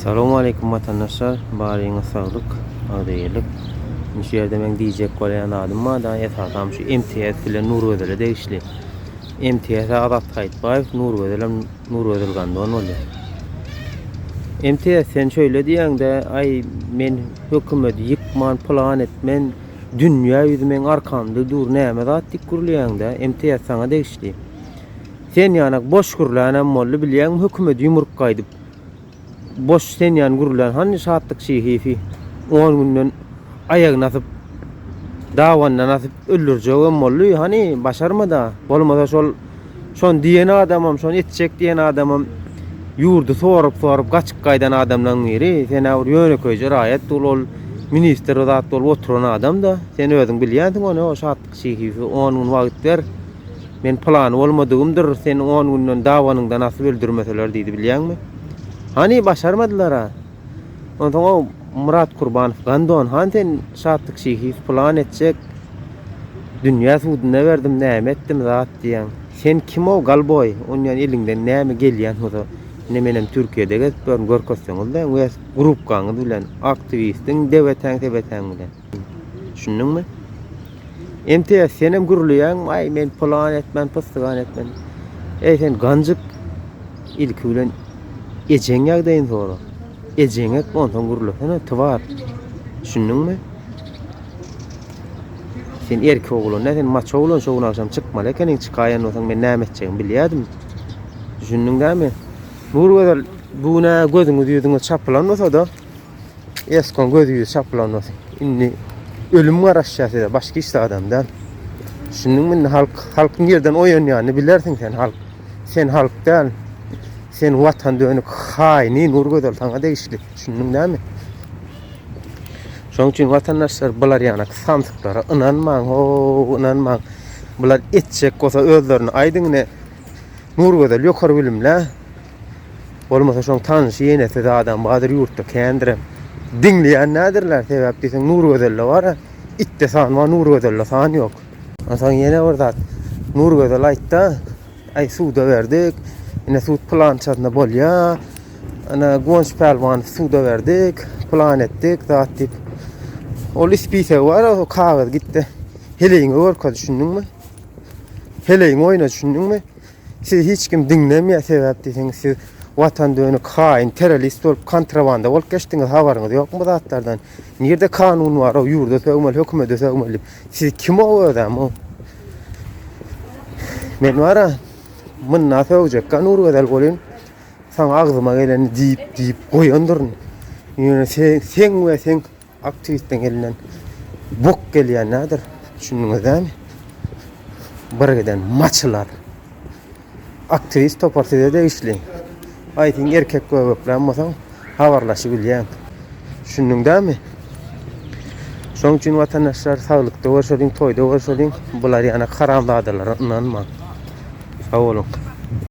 Selamun aleyküm vatandaşlar. Bariğine sağlık. Ağdayılık. Şu yerde ben diyecek koleyen adım var da tam şu MTS ile Nur Ödel'e değişli. MTS'e Adat Kayıtbayev, Nur Ödel Gandon oldu. MTS sen şöyle diyen de ay men hükümeti yıkman plan etmen dünya yüzümen arkamda dur neyme da dik kurulayan da MTS sana değişli. Sen yanak boş kurulayan mollu bilen hükümeti yumruk kaydıp boş sen yan gurulan hangi saatlik hifi 10 günden ayak nasip davanla nasip öldüreceğim mollu hani başarmadı bolmasa son diyen adamım son etçek diyen adamım yurdu sorup kaçık kaydan adamdan biri sen avur yöne koyucu rayet ol minister odat ol oturan adam da sen özün bilýäňdiň onu o saatlik hifi 10 gün wagt ver men plan olmadığımdır sen 10 günden davanyňda nasip öldürmeseler diýdi bilýäňmi. Hani başarmadılar ha. Ondan Murat Kurbanov Gandon hanten saatlik şehif plan edecek. Dünya suduna verdim näme etdim zat diýen. Sen kim o galboy? Onun elinden näme gelýän hoda. Ne menem Türkiýede gezip görkezseňiz da we grup gaňy bilen aktivistin deweten bilen. Düşündiňmi? MTS senem gurulýan, ay men plan etmen, pystygan etmen. Sen ganjyk ilki bilen Ejeň ýagdaýyn sonra. Ejeňek ondan gurulup, ana tywar. Düşündiňmi? Sen erkek oglan, sen maç oglan şoň akşam çykmaly ekeniň çykaýan bolsaň men näme etjegim bilýärdim. Düşündiňmi? Nur Ödel buna gözüňi diýdiňiz çaplanmasa da eskon gözüňi çaplanmasa. Inni ölüm garaşşasy da başga iş adamda. Düşündiňmi? Halkyň ýerden oýan ýany bilersiň sen halk. Sen halk däl. Sen watan dönük haýny Nur Ödel taňa değişli. Düşündiň näme? Şoň üçin watandaşlar bular ýanak samsyklara inanmaň, inanmaň. Bular etjek bolsa özlerini aýdyňy Nur Ödel ýokary bilimle. Bolmasa şoň tanış ýenesi de adam badyr ýurtda kendire diňleýän nädirler sebäp diýseň Nur Ödel bar. Itte san wa Nur Ödel san ýok. Asaň ýene bir Nur Ödel aýtdy. Ay suda verdik. Yine sud plan çatına bolya. Ana Gonç Pelvan suda verdik. Plan etdik. Zatip. O lispise var. O kağıt gitti. Heleğin örka düşündün mü? Heleğin oyna düşündün mü? Siz hiç kim dinlemeye sebep deyseniz siz vatan dönük hain, terörist olup kontrabanda olup geçtiniz havarınız yok mu zatlardan? Nerede kanun var o yurda sögmeli, hükümete sögmeli. Siz kim o adam o? Men var ha. Men nasıl olacak? Nur Ödel bolun. Sana ağzıma geleni deyip koyandırın. Yani sen aktivistten gelen bok gelýän nädir? Düşündiňiz mi? Birgeden maçlar. Aktivist toparsyda değişli. Aýtyň erkek göbeklenmeseň habarlaşy bilýän. Düşündiňmi? Şoň üçin watandaşlar saglykda görüşeliň, toýda görüşeliň. Bular ýana haramdadylar, inanma. Sağ olun.